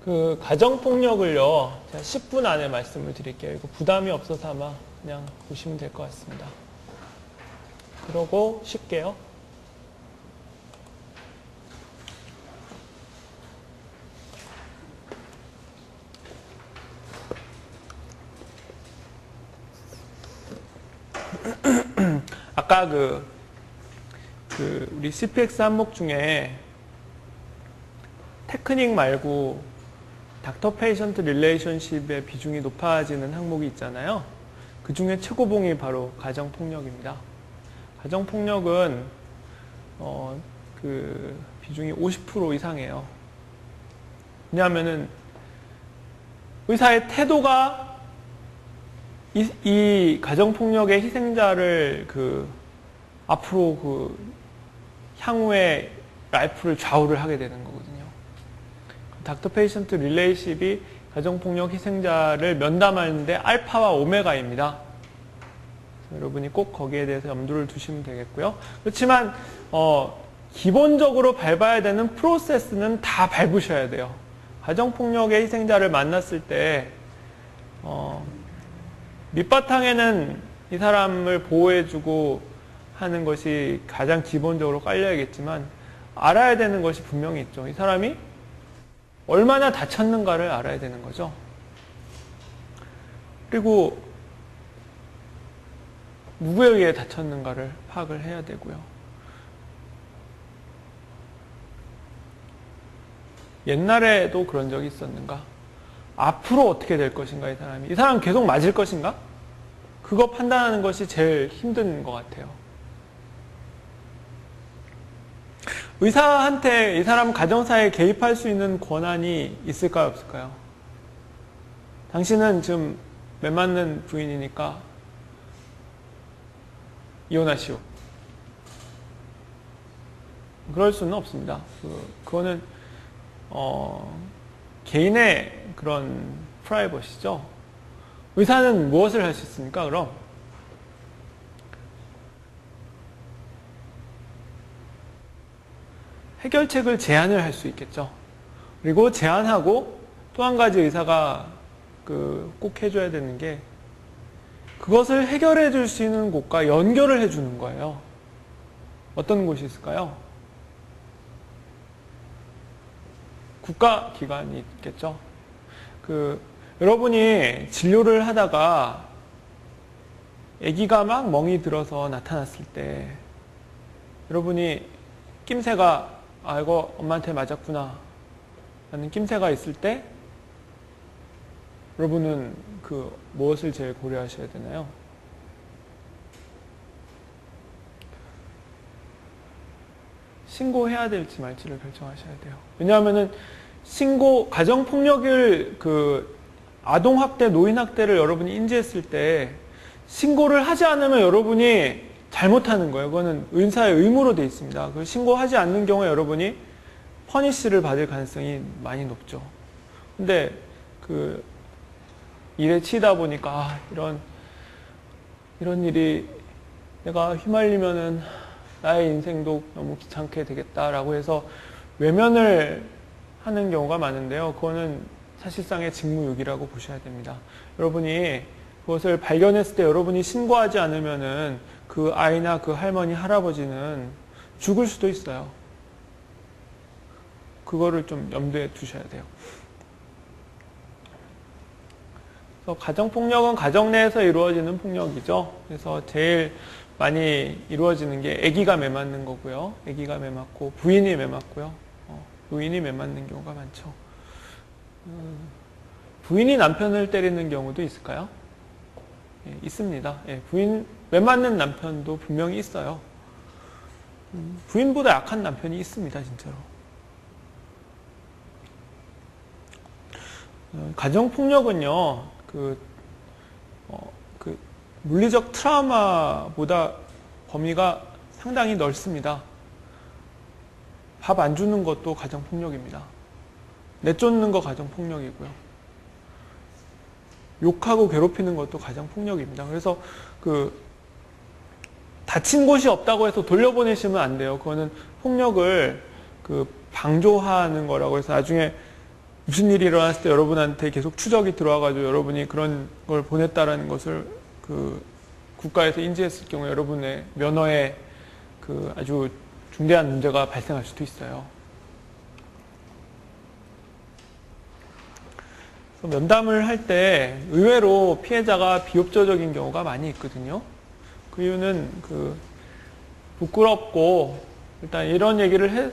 그 가정폭력을요, 제가 10분 안에 말씀을 드릴게요. 이거 부담이 없어서 아마 그냥 보시면 될 것 같습니다. 그러고 쉴게요. 아까 우리 CPX 항목 중에 테크닉 말고 닥터 페이션트 릴레이션십의 비중이 높아지는 항목이 있잖아요. 그 중에 최고봉이 바로 가정폭력입니다. 가정폭력은 그 비중이 50% 이상이에요. 왜냐하면은 의사의 태도가 이 가정폭력의 희생자를 앞으로 향후의 라이프를 좌우를 하게 되는 거거든요. 닥터 페이션트 릴레이십이 가정폭력 희생자를 면담하는데 알파와 오메가입니다. 여러분이 꼭 거기에 대해서 염두를 두시면 되겠고요. 그렇지만 기본적으로 밟아야 되는 프로세스는 다 밟으셔야 돼요. 가정폭력의 희생자를 만났을 때 밑바탕에는 이 사람을 보호해주고 하는 것이 가장 기본적으로 깔려야겠지만 알아야 되는 것이 분명히 있죠. 이 사람이 얼마나 다쳤는가를 알아야 되는 거죠. 그리고 누구에 의해 다쳤는가를 파악을 해야 되고요. 옛날에도 그런 적이 있었는가? 앞으로 어떻게 될 것인가, 이 사람이. 이 사람 계속 맞을 것인가? 그거 판단하는 것이 제일 힘든 것 같아요. 의사한테 이 사람 가정사에 개입할 수 있는 권한이 있을까요, 없을까요? 당신은 지금 매 맞는 부인이니까 이혼하시오. 그럴 수는 없습니다. 그거는 개인의 그런 프라이버시죠. 의사는 무엇을 할 수 있습니까, 그럼? 해결책을 제안을 할 수 있겠죠. 그리고 제안하고 또 한 가지 의사가 꼭 해줘야 되는 게 그것을 해결해 줄 수 있는 곳과 연결을 해주는 거예요. 어떤 곳이 있을까요? 국가기관이 있겠죠. 여러분이 진료를 하다가 아기가 막 멍이 들어서 나타났을 때 여러분이 낌새가 이거 엄마한테 맞았구나 라는 낌새가 있을 때 여러분은 무엇을 제일 고려하셔야 되나요? 신고해야 될지 말지를 결정하셔야 돼요. 왜냐하면은 가정폭력을 아동학대, 노인학대를 여러분이 인지했을 때 신고를 하지 않으면 여러분이 잘못하는 거예요. 그거는 의사의 의무로 되어 있습니다. 그걸 신고하지 않는 경우에 여러분이 퍼니시를 받을 가능성이 많이 높죠. 근데 일에 치이다 보니까 이런 일이 내가 휘말리면은 나의 인생도 너무 귀찮게 되겠다라고 해서 외면을 하는 경우가 많은데요. 그거는 사실상의 직무유기라고 보셔야 됩니다. 여러분이 그것을 발견했을 때 여러분이 신고하지 않으면은 그 아이나 그 할머니, 할아버지는 죽을 수도 있어요. 그거를 좀 염두에 두셔야 돼요. 그래서 가정폭력은 가정 내에서 이루어지는 폭력이죠. 그래서 제일 많이 이루어지는 게 아기가 매 맞는 거고요. 아기가 매 맞고 부인이 매 맞고요. 노인이 매 맞는 경우가 많죠. 부인이 남편을 때리는 경우도 있을까요? 예, 있습니다. 예, 부인 매 맞는 남편도 분명히 있어요. 부인보다 약한 남편이 있습니다, 진짜로. 가정폭력은요, 물리적 트라우마보다 범위가 상당히 넓습니다. 밥 안 주는 것도 가정폭력입니다. 내쫓는 거 가정폭력이고요. 욕하고 괴롭히는 것도 가정폭력입니다. 그래서 다친 곳이 없다고 해서 돌려보내시면 안 돼요. 그거는 폭력을 방조하는 거라고 해서 나중에 무슨 일이 일어났을 때 여러분한테 계속 추적이 들어와가지고 여러분이 그런 걸 보냈다라는 것을 그 국가에서 인지했을 경우에 여러분의 면허에 그 아주 중대한 문제가 발생할 수도 있어요. 면담을 할 때 의외로 피해자가 비협조적인 경우가 많이 있거든요. 그 이유는 부끄럽고 일단 이런 얘기를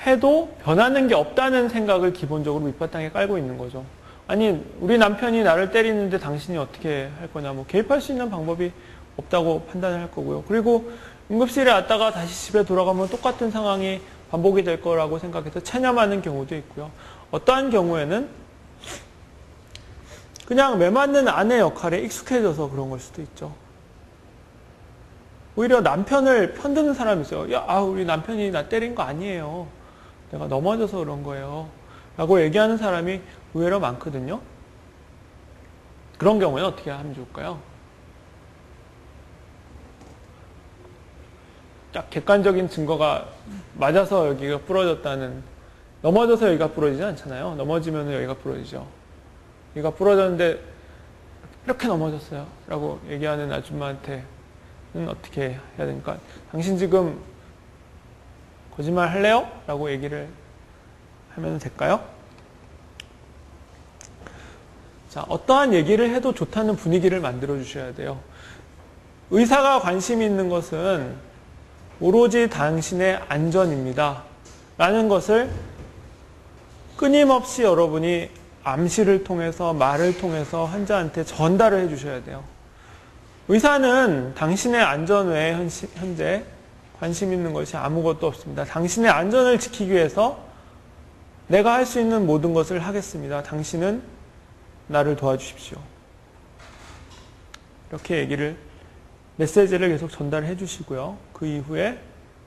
해도 변하는 게 없다는 생각을 기본적으로 밑바탕에 깔고 있는 거죠. 아니, 우리 남편이 나를 때리는데 당신이 어떻게 할 거냐, 뭐 개입할 수 있는 방법이 없다고 판단을 할 거고요. 그리고 응급실에 왔다가 다시 집에 돌아가면 똑같은 상황이 반복이 될 거라고 생각해서 체념하는 경우도 있고요. 어떠한 경우에는 그냥 매맞는 아내 역할에 익숙해져서 그런 걸 수도 있죠. 오히려 남편을 편드는 사람이 있어요. 야, 우리 남편이 나 때린 거 아니에요. 내가 넘어져서 그런 거예요. 라고 얘기하는 사람이 의외로 많거든요. 그런 경우에는 어떻게 하면 좋을까요? 딱 객관적인 증거가 맞아서 여기가 부러졌다는, 넘어져서 여기가 부러지지 않잖아요. 넘어지면 여기가 부러지죠. 여기가 부러졌는데 이렇게 넘어졌어요. 라고 얘기하는 아줌마한테는 어떻게 해야 됩니까? 당신 지금 거짓말 할래요? 라고 얘기를 하면 될까요? 자, 어떠한 얘기를 해도 좋다는 분위기를 만들어 주셔야 돼요. 의사가 관심 있는 것은 오로지 당신의 안전입니다. 라는 것을 끊임없이 여러분이 암시를 통해서 말을 통해서 환자한테 전달을 해 주셔야 돼요. 의사는 당신의 안전 외에 현재 관심 있는 것이 아무것도 없습니다. 당신의 안전을 지키기 위해서 내가 할 수 있는 모든 것을 하겠습니다. 당신은 나를 도와주십시오. 이렇게 메시지를 계속 전달해 주시고요. 그 이후에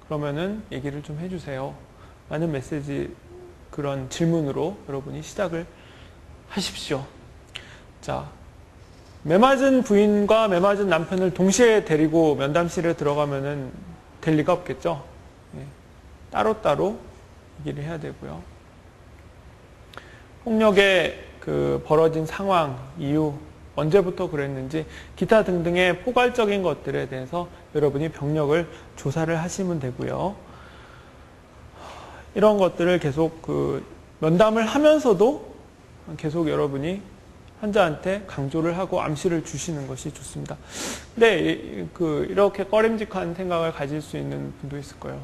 그러면은 얘기를 좀 해주세요. 라는 메시지, 그런 질문으로 여러분이 시작을 하십시오. 자, 매맞은 부인과 매맞은 남편을 동시에 데리고 면담실에 들어가면은 될 리가 없겠죠. 따로따로 얘기를 해야 되고요. 폭력의 벌어진 상황, 이유, 언제부터 그랬는지 기타 등등의 포괄적인 것들에 대해서 여러분이 병력을 조사를 하시면 되고요. 이런 것들을 계속 면담을 하면서도 계속 여러분이 환자한테 강조를 하고 암시를 주시는 것이 좋습니다. 근데 이렇게 꺼림직한 생각을 가질 수 있는 분도 있을 거예요.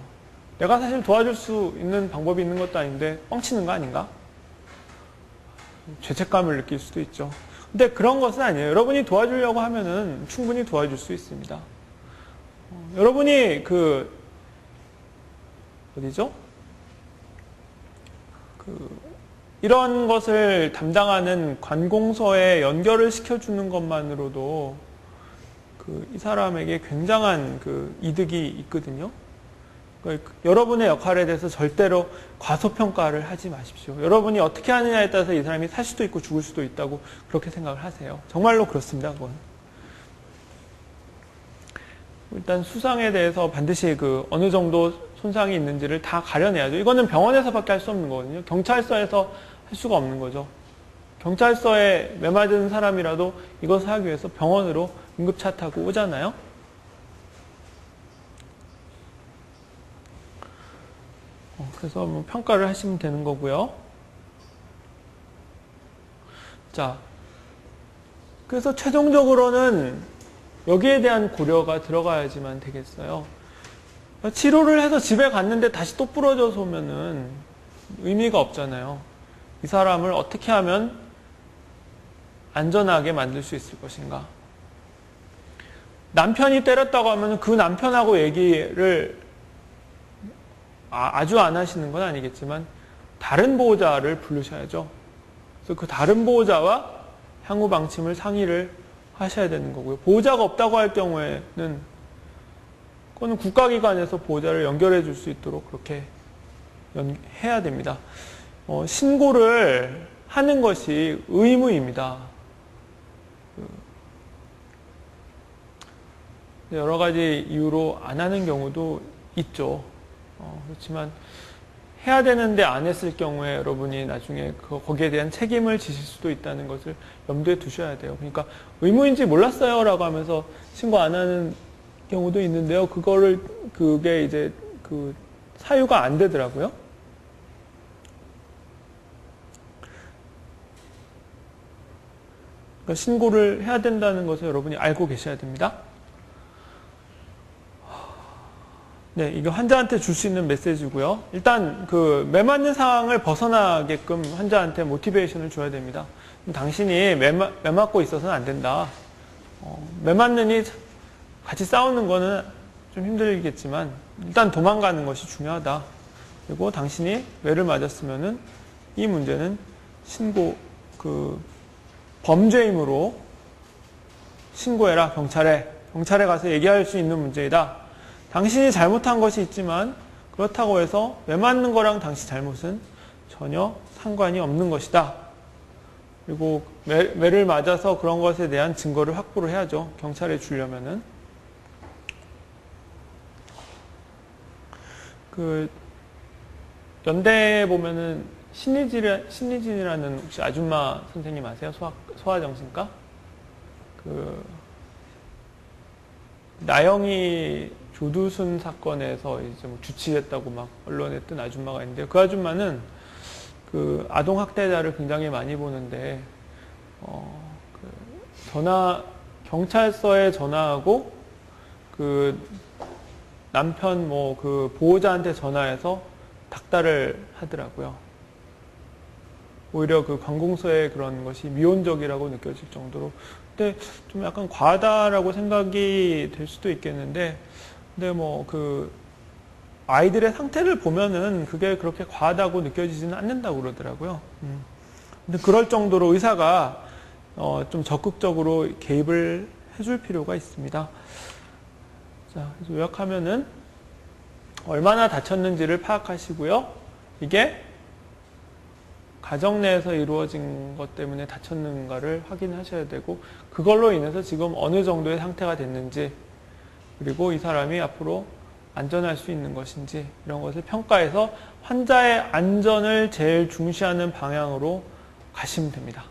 내가 사실 도와줄 수 있는 방법이 있는 것도 아닌데 뻥치는 거 아닌가? 죄책감을 느낄 수도 있죠. 근데 그런 것은 아니에요. 여러분이 도와주려고 하면은 충분히 도와줄 수 있습니다. 여러분이 어디죠? 이런 것을 담당하는 관공서에 연결을 시켜주는 것만으로도 이 사람에게 굉장한 이득이 있거든요. 여러분의 역할에 대해서 절대로 과소평가를 하지 마십시오. 여러분이 어떻게 하느냐에 따라서 이 사람이 살 수도 있고 죽을 수도 있다고 그렇게 생각을 하세요. 정말로 그렇습니다. 그건. 일단 수상에 대해서 반드시 어느 정도 손상이 있는지를 다 가려내야죠. 이거는 병원에서밖에 할 수 없는 거거든요. 경찰서에서 할 수가 없는 거죠. 경찰서에 매맞은 사람이라도 이것을 하기 위해서 병원으로 응급차 타고 오잖아요. 그래서 평가를 하시면 되는 거고요. 자, 그래서 최종적으로는 여기에 대한 고려가 들어가야지만 되겠어요. 치료를 해서 집에 갔는데 다시 또 부러져서 오면은 의미가 없잖아요. 이 사람을 어떻게 하면 안전하게 만들 수 있을 것인가. 남편이 때렸다고 하면 그 남편하고 얘기를 아주 안 하시는 건 아니겠지만 다른 보호자를 부르셔야죠. 그래서 그 다른 보호자와 향후 방침을 상의를 하셔야 되는 거고요. 보호자가 없다고 할 경우에는 그거는 국가기관에서 보호자를 연결해 줄 수 있도록 그렇게 해야 됩니다. 신고를 하는 것이 의무입니다. 여러 가지 이유로 안 하는 경우도 있죠. 그렇지만 해야 되는데 안 했을 경우에 여러분이 나중에 거기에 대한 책임을 지실 수도 있다는 것을 염두에 두셔야 돼요. 그러니까 의무인지 몰랐어요 라고 하면서 신고 안 하는 경우도 있는데요. 그게 이제 그 사유가 안 되더라고요. 그러니까 신고를 해야 된다는 것을 여러분이 알고 계셔야 됩니다. 네, 이게 환자한테 줄 수 있는 메시지고요. 일단 그 매맞는 상황을 벗어나게끔 환자한테 모티베이션을 줘야 됩니다. 당신이 매맞고 있어서는 안 된다. 매맞느니 같이 싸우는 거는 좀 힘들겠지만 일단 도망가는 것이 중요하다. 그리고 당신이 매를 맞았으면은 이 문제는 범죄이므로 신고해라. 경찰에 가서 얘기할 수 있는 문제이다. 당신이 잘못한 것이 있지만 그렇다고 해서 매 맞는 거랑 당신 잘못은 전혀 상관이 없는 것이다. 그리고 매를 맞아서 그런 것에 대한 증거를 확보를 해야죠. 경찰에 주려면은. 연대에 보면은 신희진이라는 혹시 아줌마 선생님 아세요? 소아정신과? 나영이 조두순 사건에서 이제 뭐 주치했다고 막 언론에 뜬 아줌마가 있는데, 그 아줌마는 아동 학대자를 굉장히 많이 보는데, 경찰서에 전화하고 남편 보호자한테 전화해서 닥달을 하더라고요. 오히려 관공서의 그런 것이 미온적이라고 느껴질 정도로. 근데 좀 약간 과하다라고 생각이 될 수도 있겠는데, 근데 아이들의 상태를 보면은 그게 그렇게 과하다고 느껴지지는 않는다고 그러더라고요. 근데 그럴 정도로 의사가 좀 적극적으로 개입을 해줄 필요가 있습니다. 자, 그래서 요약하면은 얼마나 다쳤는지를 파악하시고요. 이게 가정 내에서 이루어진 것 때문에 다쳤는가를 확인하셔야 되고, 그걸로 인해서 지금 어느 정도의 상태가 됐는지, 그리고 이 사람이 앞으로 안전할 수 있는 것인지, 이런 것을 평가해서 환자의 안전을 제일 중시하는 방향으로 가시면 됩니다.